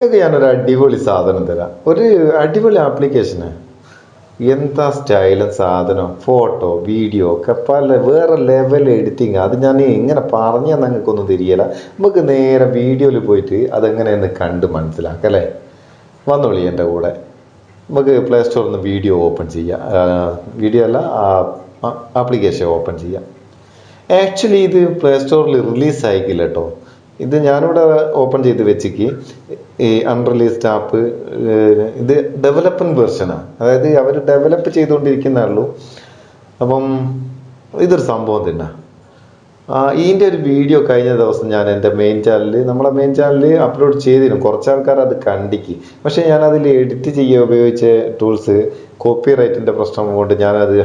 ഇതൊക്കെ ഞാനൊരു അടിപൊളി സാധനം തരാം. ഒരു അടിപൊളി ആപ്ലിക്കേഷന്. എന്താ സ്റ്റൈലും സാധനം, ഫോട്ടോ വീഡിയോ ഒക്കെ പല വേറെ ലെവൽ എഡിറ്റിങ്. അത് ഞാൻ ഇങ്ങനെ പറഞ്ഞാൽ നിങ്ങൾക്കൊന്നും തിരിയല. നമുക്ക് നേരെ വീഡിയോയിൽ പോയിട്ട് അതെങ്ങനെയെന്ന് കണ്ട് മനസ്സിലാക്കാം അല്ലേ. വന്നോളി എൻ്റെ കൂടെ. നമുക്ക് പ്ലേ സ്റ്റോറിൽ നിന്ന് വീഡിയോ ഓപ്പൺ ചെയ്യാം. വീഡിയോ അല്ല, ആപ്ലിക്കേഷൻ ഓപ്പൺ ചെയ്യാം. ആക്ച്വലി ഇത് പ്ലേ സ്റ്റോറിൽ റിലീസ് ആയിക്കില്ല കേട്ടോ. ഇത് ഞാനിവിടെ ഓപ്പൺ ചെയ്ത് വെച്ചിക്ക് ഈ അൺറിലീസ്ഡ് ആപ്പ്. ഇത് ഡെവലപ്പിംഗ് വെർഷനാണ്, അതായത് അവർ ഡെവലപ്പ് ചെയ്തുകൊണ്ടിരിക്കുന്നേ ഉള്ളൂ. അപ്പം ഇതൊരു സംഭവം തന്നെ. ഇതിൻ്റെ ഒരു വീഡിയോ കഴിഞ്ഞ ദിവസം ഞാൻ എൻ്റെ നമ്മളെ മെയിൻ ചാനലിൽ അപ്ലോഡ് ചെയ്തിരുന്നു. കുറച്ച് ആൾക്കാർ അത് കണ്ടിക്ക്. പക്ഷേ ഞാനതിൽ എഡിറ്റ് ചെയ്യാൻ ഉപയോഗിച്ച ടൂൾസ് കോപ്പി റൈറ്റിൻ്റെ പ്രശ്നം കൊണ്ട് ഞാനത്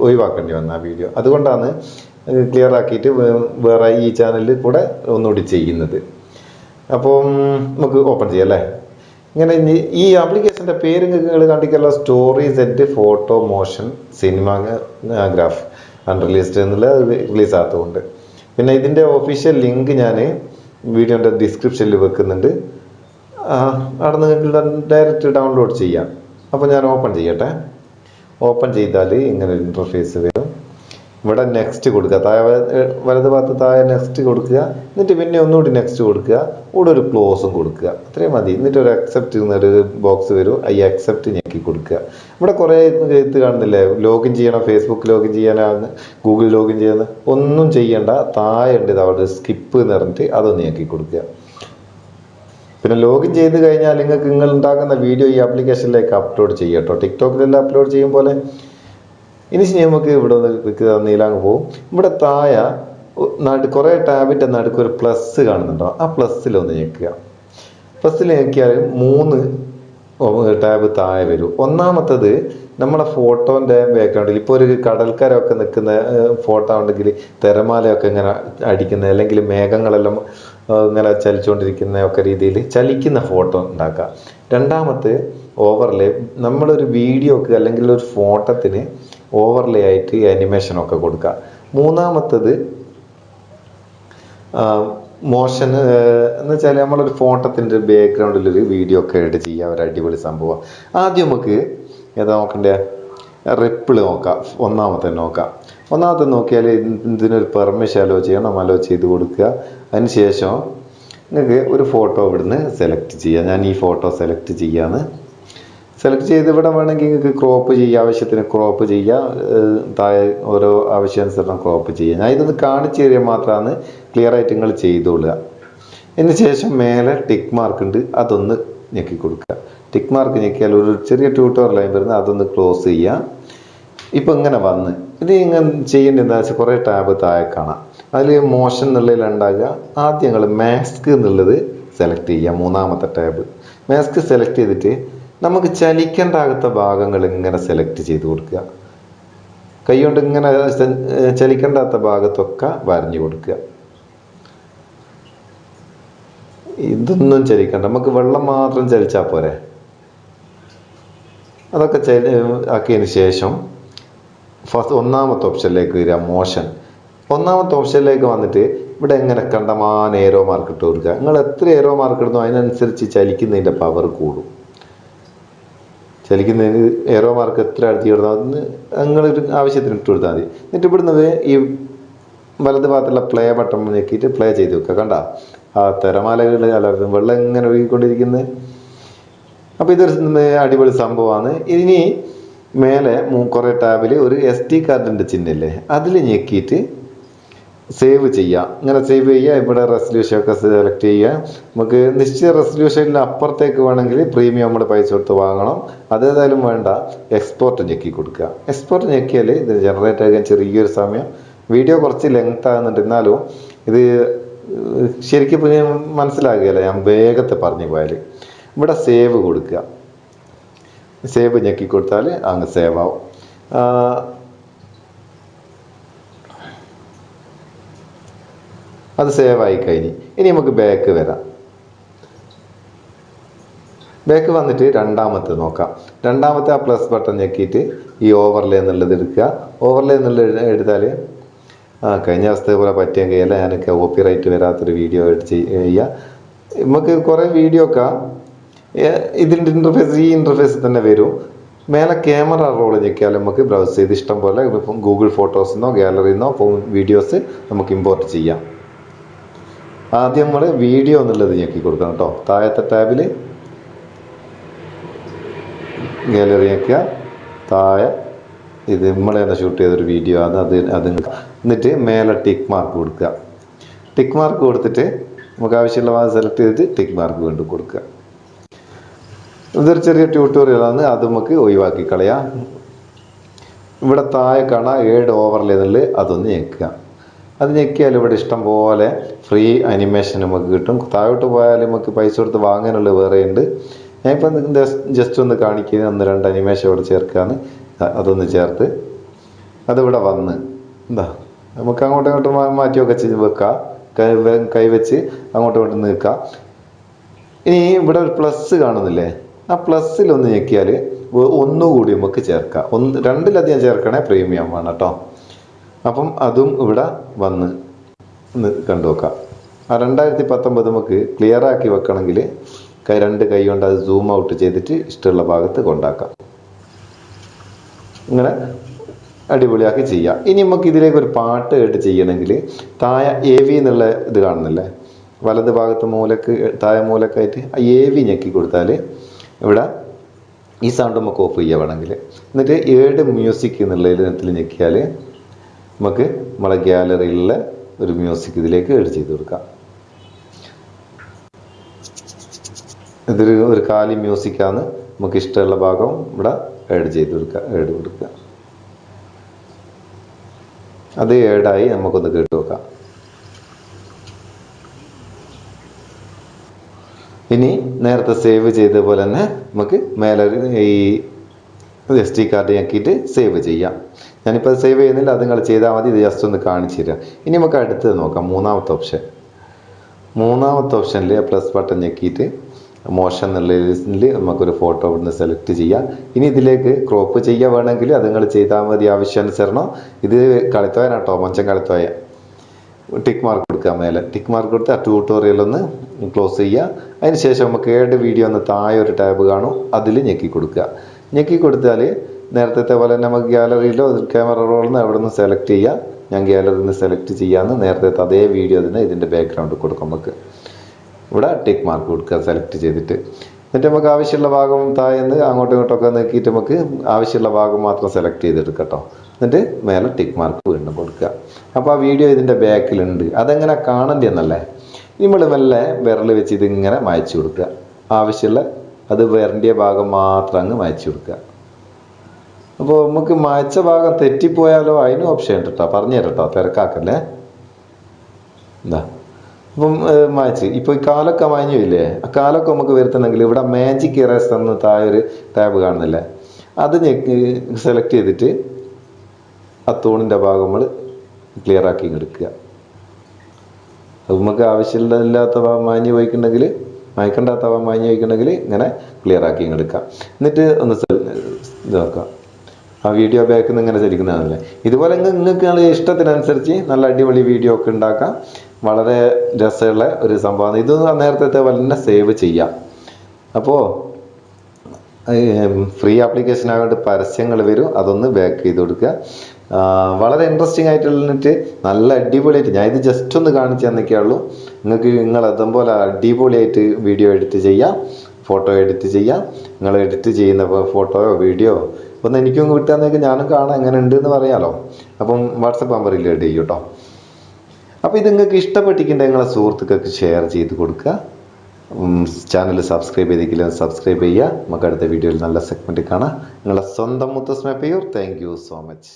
ഒഴിവാക്കേണ്ടി വന്ന ആ വീഡിയോ. അതുകൊണ്ടാണ് ക്ലിയർ ആക്കിയിട്ട് വേറെ ഈ ചാനലിൽ കൂടെ ഒന്നുകൂടി ചെയ്യുന്നത്. അപ്പം നമുക്ക് ഓപ്പൺ ചെയ്യാം അല്ലേ. ഇങ്ങനെ ഈ ആപ്ലിക്കേഷൻ്റെ പേര് നിങ്ങൾ കണ്ടിക്കല്ല, സ്റ്റോറി സെറ്റ് ഫോട്ടോ മോഷൻ സിനിമാഗ്രാഫ് അൺറിലീസ്ഡ് എന്നുള്ള റിലീസ് ആകത്തുകൊണ്ട്. പിന്നെ ഇതിൻ്റെ ഒഫീഷ്യൽ ലിങ്ക് ഞാൻ വീഡിയോൻ്റെ ഡിസ്ക്രിപ്ഷനിൽ വെക്കുന്നുണ്ട്. അവിടെ നിങ്ങൾക്ക് ഡയറക്റ്റ് ഡൗൺലോഡ് ചെയ്യാം. അപ്പോൾ ഞാൻ ഓപ്പൺ ചെയ്യട്ടെ. ഓപ്പൺ ചെയ്താൽ ഇങ്ങനെ ഒരു ഇൻ്റർഫേസ് വരും. ഇവിടെ നെക്സ്റ്റ് കൊടുക്കുക, താഴെ വലത് ഭാഗത്ത് താഴെ നെക്സ്റ്റ് കൊടുക്കുക. എന്നിട്ട് പിന്നെ ഒന്നുകൂടി നെക്സ്റ്റ് കൊടുക്കുക. ഇവിടെ ഒരു ക്ലോസും കൊടുക്കുക. അത്രയും മതി. എന്നിട്ട് ഒരു അക്സെപ്റ്റ് എന്നൊരു ബോക്സ് വരും. ഈ അക്സെപ്റ്റ് ഞെക്കി കൊടുക്കുക. ഇവിടെ കുറേ എഴുത്ത് കാണുന്നില്ലേ, ലോഗിൻ ചെയ്യണം, ഫേസ്ബുക്ക് ലോഗിൻ ചെയ്യാനാണ്, ഗൂഗിൾ ലോഗിൻ ചെയ്യാൻ. ഒന്നും ചെയ്യണ്ട. താഴെ ഉണ്ട് അവിടെ സ്കിപ്പ് എന്ന് പറഞ്ഞിട്ട് അതൊന്ന് ഞെക്കി കൊടുക്കുക. പിന്നെ ലോഗിൻ ചെയ്ത് കഴിഞ്ഞാൽ നിങ്ങൾ ഉണ്ടാക്കുന്ന വീഡിയോ ഈ ആപ്ലിക്കേഷനിലേക്ക് അപ്ലോഡ് ചെയ്യാം കേട്ടോ. ടിക്ടോക്കിലെല്ലാം അപ്ലോഡ് ചെയ്യും പോലെ. ഇനി നമുക്ക് ഇവിടെ ഒന്ന് ക്ലിക്ക് നീലാങ് പോകും. ഇവിടെ താഴെ കുറേ ടാബിൻ്റെ നടുക്ക് ഒരു പ്ലസ് കാണുന്നുണ്ടോ, ആ പ്ലസ്സിലൊന്ന് ഞെക്കുക. പ്ലസ്സിൽ ഞെക്കിയാൽ 3 ടാബ് താഴെ വരും. ഒന്നാമത്തത് നമ്മളെ ഫോട്ടോൻ്റെ ബാക്ക്ഗ്രൗണ്ടിൽ ഇപ്പോൾ ഒരു കടൽക്കരമൊക്കെ നിൽക്കുന്ന ഫോട്ടോ ഉണ്ടെങ്കിൽ തിരമാലയൊക്കെ ഇങ്ങനെ അടിക്കുന്ന, അല്ലെങ്കിൽ മേഘങ്ങളെല്ലാം ഇങ്ങനെ ചലിച്ചുകൊണ്ടിരിക്കുന്ന ഒക്കെ രീതിയിൽ ചലിക്കുന്ന ഫോട്ടോ ഉണ്ടാക്കുക. രണ്ടാമത്തെ ഓവർലേ, നമ്മളൊരു വീഡിയോക്ക് അല്ലെങ്കിൽ ഒരു ഫോട്ടോത്തിന് ഓവർലേ ആയിട്ട് അനിമേഷനൊക്കെ കൊടുക്കുക. മൂന്നാമത്തത് മോഷൻ എന്ന് വെച്ചാൽ നമ്മളൊരു ഫോട്ടോത്തിൻ്റെ ബാക്ക്ഗ്രൗണ്ടിൽ ഒരു വീഡിയോ ഒക്കെ എഡിറ്റ് ചെയ്യുക. ഒരു അടിപൊളി സംഭവം. ആദ്യം നമുക്ക് ഏതാ നോക്കണ്ടേ, റിപ്പിള് നോക്കാം. ഒന്നാമത്തെ നോക്കിയാൽ ഇതിനൊരു പെർമിഷൻ അലോ ചെയ്യണം. അലോ ചെയ്ത് കൊടുക്കുക. അതിന് ശേഷം നിങ്ങൾക്ക് ഒരു ഫോട്ടോ ഇവിടുന്ന് സെലക്ട് ചെയ്യുക. ഞാൻ ഈ ഫോട്ടോ സെലക്ട് ചെയ്യാന്ന്. സെലക്ട് ചെയ്ത് ഇവിടെ വേണമെങ്കിൽ നിങ്ങൾക്ക് ക്രോപ്പ് ചെയ്യുക, ആവശ്യത്തിന് ക്രോപ്പ് ചെയ്യുക. താഴെ ഓരോ ആവശ്യാനുസരണം ക്രോപ്പ് ചെയ്യുക. ഞാൻ ഇതൊന്ന് കാണിച്ചു തരിക മാത്രമാണ്, ക്ലിയർ ആയിട്ട് നിങ്ങൾ ചെയ്തോളുക. അതിന് ശേഷം മേലെ ടിക്ക് മാർക്ക് ഉണ്ട്, അതൊന്ന് ഞെക്കി കൊടുക്കുക. ടിക്ക് മാർക്ക് ഞെക്കിയാൽ ഒരു ചെറിയ ട്യൂട്ടോറിയലായി വരുന്നത്, അതൊന്ന് ക്ലോസ് ചെയ്യുക. ഇപ്പം ഇങ്ങനെ വന്ന് ഇത് ഇങ്ങനെ ചെയ്യേണ്ടത് എന്താ വെച്ചാൽ കുറേ ടാബ് താഴെ കാണാം. അതിൽ മോഷൻ എന്നുള്ളതിൽ ഉണ്ടാകുക. ആദ്യം നിങ്ങൾ മാസ്ക് എന്നുള്ളത് സെലക്ട് ചെയ്യുക. മൂന്നാമത്തെ ടാബ് മാസ്ക് സെലക്ട് ചെയ്തിട്ട് നമുക്ക് ചലിക്കേണ്ടാകാത്ത ഭാഗങ്ങൾ ഇങ്ങനെ സെലക്ട് ചെയ്ത് കൊടുക്കുക. കൈകൊണ്ട് ഇങ്ങനെ ചലിക്കേണ്ടാത്ത ഭാഗത്തൊക്കെ വരഞ്ഞു കൊടുക്കുക. ഇതൊന്നും ചലിക്കണ്ട, നമുക്ക് വെള്ളം മാത്രം ചലിച്ചാൽ പോരെ. അതൊക്കെ ആക്കിയതിന് ശേഷം ഒന്നാമത്തെ ഓപ്ഷനിലേക്ക് വരിക, മോഷൻ. ഒന്നാമത്തെ ഓപ്ഷനിലേക്ക് വന്നിട്ട് ഇവിടെ എങ്ങനെ കണ്ടമാനം ഏരോ മാർക്ക് ഇട്ട് കൊടുക്കുക. നിങ്ങൾ എത്ര ഏരോ മാർക്ക് ഇടുന്നോ അതിനനുസരിച്ച് ചലിക്കുന്നതിൻ്റെ പവർ കൂടും. ചലിക്കുന്നതിന് ഏറോ മാർക്ക് എത്ര അടുത്ത് ഇടുന്നോ അതിന് നിങ്ങളൊരു ആവശ്യത്തിന് ഇട്ട് കൊടുത്താൽ മതി. എന്നിട്ട് ഇവിടുന്ന് ഈ വലത് ഭാഗത്തുള്ള പ്ലേ ബട്ടൺ ഞെക്കിയിട്ട് പ്ലേ ചെയ്ത് വെക്കുക. കണ്ട ആ തിരമാലകൾ വെള്ളം ഇങ്ങനെ ഒഴുകിക്കൊണ്ടിരിക്കുന്നത്. അപ്പോൾ ഇതൊരു അടിപൊളി സംഭവമാണ്. ഇനി മേലെ കുറേ ടാബിൽ ഒരു SD കാർഡിൻ്റെ ചിഹ്നമില്ലേ, അതിൽ ഞെക്കിയിട്ട് സേവ് ചെയ്യുക. ഇങ്ങനെ സേവ് ചെയ്യുക. ഇവിടെ റെസൊല്യൂഷൻ ഒക്കെ സെലക്ട് ചെയ്യുക. നമുക്ക് നിശ്ചിത റെസൊല്യൂഷനിൽ അപ്പുറത്തേക്ക് വേണമെങ്കിൽ പ്രീമിയം നമ്മൾ പൈസ കൊടുത്ത് വാങ്ങണം. അതേതായാലും വേണ്ട. എക്സ്പോർട്ട് ഞെക്കി കൊടുക്കുക. എക്സ്പോർട്ട് ഞെക്കിയാൽ ഇത് ജനറേറ്റ് ആകാൻ ചെറിയൊരു സമയം. വീഡിയോ കുറച്ച് ലെങ്ത് ആകുന്നുണ്ട്, എന്നാലും ഇത് ശരിക്കും മനസ്സിലാകുകയല്ല ഞാൻ വേഗത്തെ പറഞ്ഞു പോയാൽ. ഇവിടെ സേവ് കൊടുക്കുക. സേവ് ഞെക്കി കൊടുത്താൽ അങ്ങ് സേവ് ആവും. അത് സേവ് ആയി കഴിഞ്ഞ് ഇനി നമുക്ക് ബാക്ക് വരാം. ബാക്ക് വന്നിട്ട് രണ്ടാമത്തെ നോക്കാം. രണ്ടാമത്തെ ആ പ്ലസ് ബട്ടൺ ഞെക്കിയിട്ട് ഈ ഓവർലേ എന്നുള്ളത് എടുക്കുക. ഓവർലേ എന്നുള്ളത് എടുത്താൽ കഴിഞ്ഞ അവസ്ഥ പോലെ പറ്റിയാൽ കഴിയില്ല. ഞാൻ കോപ്പി റൈറ്റ് വരാത്തൊരു വീഡിയോ എഡിറ്റ് ചെയ്യുക. നമുക്ക് കുറേ വീഡിയോ ഒക്കെ ഇതിൻ്റെ ഇൻ്റർഫേസ് ഈ ഇൻ്റർഫേസിൽ തന്നെ വരും. മേലെ ക്യാമറ റോൾ ഞെക്കിയാൽ നമുക്ക് ബ്രൗസ് ചെയ്ത് ഇഷ്ടം പോലെ ഇപ്പം ഗൂഗിൾ ഫോട്ടോസിന്നോ ഗാലറിന്നോ വീഡിയോസ് നമുക്ക് ഇമ്പോർട്ട് ചെയ്യാം. ആദ്യം നമ്മൾ വീഡിയോ എന്നുള്ളത് ഞെക്കി കൊടുക്കണം കേട്ടോ. താഴത്തെ ടാബിൽ ഗാലറി ഞെക്കുക, താഴെ ഇത് നമ്മൾ തന്നെ ഷൂട്ട് ചെയ്തൊരു വീഡിയോ ആണ് അത് എന്നിട്ട് മേലെ ടിക്ക് മാർക്ക് കൊടുക്കുക. ടിക്ക് മാർക്ക് കൊടുത്തിട്ട് നമുക്ക് ആവശ്യമുള്ള ഭാഗം സെലക്ട് ചെയ്തിട്ട് ടിക്ക് മാർക്ക് വീണ്ടും കൊടുക്കുക. ഇതൊരു ചെറിയ ട്യൂട്ടോറിയലാണ്, അത് നമുക്ക് ഒഴിവാക്കി കളയാം. ഇവിടെ താഴെ കാണാം 7 ഓവർലേ എന്നുള്ളത്, അതൊന്ന് ഞെക്കുക. അത് ഞെക്കിയാൽ ഇവിടെ ഇഷ്ടം പോലെ ഫ്രീ അനിമേഷൻ നമുക്ക് കിട്ടും. താഴോട്ട് പോയാൽ നമുക്ക് പൈസ കൊടുത്ത് വാങ്ങാനുള്ള വേറെ ഉണ്ട്. ഞാനിപ്പം ജസ്റ്റ് ഒന്ന് കാണിക്കുക, 1-2 അനിമേഷൻ ഇവിടെ ചേർക്കാന്ന്. അതൊന്ന് ചേർത്ത് അതിവിടെ വന്ന് എന്താ നമുക്ക് അങ്ങോട്ടും ഇങ്ങോട്ടും മാറ്റിയൊക്കെ ചെയ്ത് വെക്കാം. കൈവച്ച് അങ്ങോട്ടും ഇങ്ങോട്ടും നിൽക്കാം. ഇനി ഇവിടെ ഒരു പ്ലസ് കാണുന്നില്ലേ, ആ പ്ലസ്സിലൊന്ന് ഞെക്കിയാൽ ഒന്നുകൂടി നമുക്ക് ചേർക്കാം. 2-ലധികം ചേർക്കണേ പ്രീമിയം ആണ് കേട്ടോ. അപ്പം അതും ഇവിടെ വന്ന് കണ്ടു വെക്കാം. ആ 2019 നമുക്ക് ക്ലിയർ ആക്കി വെക്കണമെങ്കിൽ 2 കൈ കൊണ്ട് അത് സൂം ഔട്ട് ചെയ്തിട്ട് ഇഷ്ടമുള്ള ഭാഗത്ത് കൊണ്ടാക്കാം. ഇങ്ങനെ അടിപൊളിയാക്കി ചെയ്യാം. ഇനി നമുക്ക് ഇതിലേക്ക് ഒരു പാട്ട് കേട്ട് ചെയ്യണമെങ്കിൽ താഴെ AV എന്നുള്ള ഇത് കാണുന്നില്ലേ, വലത് ഭാഗത്ത് മൂലക്ക് താഴെ മൂലക്കായിട്ട് ആ AV ഞെക്കി കൊടുത്താൽ ഇവിടെ ഈ സൗണ്ട് നമുക്ക് ഓഫ് ചെയ്യാൻ വേണമെങ്കിൽ. എന്നിട്ട് ഏഡ് മ്യൂസിക് എന്നുള്ള ഇതിനകത്തിൽ ഞെക്കിയാൽ നമുക്ക് നമ്മളെ ഗാലറിയിലുള്ള ഒരു മ്യൂസിക് ഇതിലേക്ക് ഏഡ് ചെയ്ത് കൊടുക്കാം. ഒരു കാലി മ്യൂസിക്കാണ്. നമുക്ക് ഇഷ്ടമുള്ള ഭാഗം ഇവിടെ ഏഡ് ചെയ്ത് കൊടുക്കുക. അത് ഏഡായി നമുക്കൊന്ന് കേട്ട് നോക്കാം. ഇനി നേരത്തെ സേവ് ചെയ്ത പോലെ തന്നെ നമുക്ക് മേലെ ഈ SD കാർഡ് ഞെക്കിയിട്ട് സേവ് ചെയ്യാം. ഞാനിപ്പോൾ അത് സേവ് ചെയ്യുന്നില്ല, അത് നിങ്ങൾ ചെയ്താൽ മതി. ഇത് ജസ്റ്റ് ഒന്ന് കാണിച്ചു തരാം. ഇനി നമുക്ക് അടുത്തത് നോക്കാം. മൂന്നാമത്തെ ഓപ്ഷനിൽ പ്ലസ് ബട്ടൺ ഞെക്കിയിട്ട് മോഷൻ എന്നുള്ള ലിസ്റ്റിൽ നമുക്കൊരു ഫോട്ടോ ഇവിടുന്ന് സെലക്ട് ചെയ്യാം. ഇനി ഇതിലേക്ക് ക്രോപ്പ് ചെയ്യാൻ വേണമെങ്കിൽ അത് നിങ്ങൾ ചെയ്താൽ മതി ആവശ്യാനുസരണം. ഇത് കളിത്തോയനാട്ടോ, മൊഞ്ചം കളിത്തോയ. ടിക്ക് മാർക്ക് കൊടുക്കുക. മേലെ ടിക്ക് മാർക്ക് കൊടുത്ത് ആ ട്യൂട്ടോറിയൽ ഒന്ന് ക്ലോസ് ചെയ്യുക. അതിന് ശേഷം നമുക്ക് ഏഡ് വീഡിയോ ഒന്ന് താഴെ ഒരു ടാബ് കാണും, അതിൽ ഞെക്കി കൊടുക്കുക. ഞെക്കി കൊടുത്താൽ നേരത്തെ പോലെ തന്നെ നമുക്ക് ഗാലറിയിലോ ക്യാമറ റോളിൽ നിന്ന് അവിടെ നിന്ന് സെലക്ട് ചെയ്യുക. ഞാൻ ഗാലറിയിൽ നിന്ന് സെലക്ട് ചെയ്യാമെന്ന് നേരത്തെ അതേ വീഡിയോ തന്നെ ഇതിൻ്റെ ബാക്ക്ഗ്രൗണ്ട് കൊടുക്കും. നമുക്ക് ഇവിടെ ടിക്ക് മാർക്ക് കൊടുക്കുക സെലക്ട് ചെയ്തിട്ട്. എന്നിട്ട് നമുക്ക് ആവശ്യമുള്ള ഭാഗം താഴെന്ന് അങ്ങോട്ടും ഇങ്ങോട്ടൊക്കെ നോക്കിയിട്ട് നമുക്ക് ആവശ്യമുള്ള ഭാഗം മാത്രം സെലക്ട് ചെയ്തെടുക്കാം കേട്ടോ. എന്നിട്ട് മേലെ ടിക്ക് മാർക്ക് വീണ്ടും കൊടുക്കുക. അപ്പോൾ ആ വീഡിയോ ഇതിൻ്റെ ബാക്കിലുണ്ട്. അതെങ്ങനെ കാണേണ്ടതെന്നല്ലേ, നമ്മൾ മെല്ലെ വിരൽ വെച്ച് ഇതിങ്ങനെ മായ്ച്ചു കൊടുക്കുക. ആവശ്യമുള്ള അത് വരേണ്ട ഭാഗം മാത്രം അങ്ങ് മായ്ച്ചു കൊടുക്കുക. അപ്പോൾ നമുക്ക് മായ്ച്ച ഭാഗം തെറ്റിപ്പോയാലോ അതിനും ഓപ്ഷൻ ഉണ്ട് കേട്ടോ, പറഞ്ഞു തരാം കേട്ടോ, തിരക്കാക്കല്ലേ. എന്താ അപ്പം മായ്ച്ച് ഇപ്പോൾ ഈ കാലൊക്കെ മാഞ്ഞില്ലേ, ആ കാലൊക്കെ നമുക്ക് വരുത്തണമെങ്കിൽ ഇവിടെ മാജിക് ഇറേസർ എന്ന് താഴെ ഒരു ടാബ് കാണുന്നില്ലേ, അത് സെലക്ട് ചെയ്തിട്ട് ആ തൂണിൻ്റെ ഭാഗം നമ്മൾ ക്ലിയർ ആക്കി എടുക്കുക. അത് നമുക്ക് ആവശ്യമില്ലാത്ത ഭാഗം മാഞ്ഞ് പോയിട്ടുണ്ടെങ്കിൽ, മായ്ക്കണ്ടാത്ത ഭാഗം മാഞ്ഞ് പോയിട്ടുണ്ടെങ്കിൽ ഇങ്ങനെ ക്ലിയർ ആക്കി എടുക്കാം. എന്നിട്ട് ഒന്ന് ഇത് നോക്കാം. ആ വീഡിയോ ബാക്കിൽ നിന്ന് ഇങ്ങനെ ചലിക്കുന്നതാണല്ലേ. ഇതുപോലെ നിങ്ങൾക്ക് ഇഷ്ടത്തിനനുസരിച്ച് നല്ല അടിപൊളി വീഡിയോ ഒക്കെ ഉണ്ടാക്കാം. വളരെ രസമുള്ള ഒരു സംഭവമാണ് ഇത്. നേരത്തെ പോലെ തന്നെ സേവ് ചെയ്യാം. അപ്പോൾ ഫ്രീ ആപ്ലിക്കേഷൻ ആയതുകൊണ്ട് പരസ്യങ്ങൾ വരും, അതൊന്ന് ബാക്ക് ചെയ്ത് കൊടുക്കുക. വളരെ ഇൻട്രസ്റ്റിംഗ് ആയിട്ടുള്ളിട്ട് നല്ല അടിപൊളിയായിട്ട് ഞാൻ ഇത് ജസ്റ്റ് ഒന്ന് കാണിച്ചു തന്നൊക്കെയുള്ളൂ. നിങ്ങൾ അതുപോലെ അടിപൊളിയായിട്ട് വീഡിയോ എഡിറ്റ് ചെയ്യാം, ഫോട്ടോ എഡിറ്റ് ചെയ്യാം. നിങ്ങൾ എഡിറ്റ് ചെയ്യുന്ന ഫോട്ടോയോ വീഡിയോ ഒന്ന് എനിക്കും കിട്ടാന്നൊക്കെ ഞാനും കാണാം എങ്ങനെ ഉണ്ട് എന്ന് പറയാമല്ലോ. അപ്പം വാട്സപ്പ് നമ്പറിൽ എഡ് ചെയ്യും കേട്ടോ. അപ്പോൾ ഇത് നിങ്ങൾക്ക് ഇഷ്ടപ്പെട്ടിട്ടുണ്ടെങ്കിൽ നിങ്ങളെ സുഹൃത്തുക്കൾക്ക് ഷെയർ ചെയ്ത് കൊടുക്കുക. ചാനൽ സബ്സ്ക്രൈബ് ചെയ്തിട്ടില്ല സബ്സ്ക്രൈബ് ചെയ്യുക. നമുക്ക് അടുത്ത വീഡിയോയിൽ നല്ല സെഗ്മെൻറ്റ് കാണാം. നിങ്ങളെ സ്വന്തം Muthas Meppayur. Thank you so much.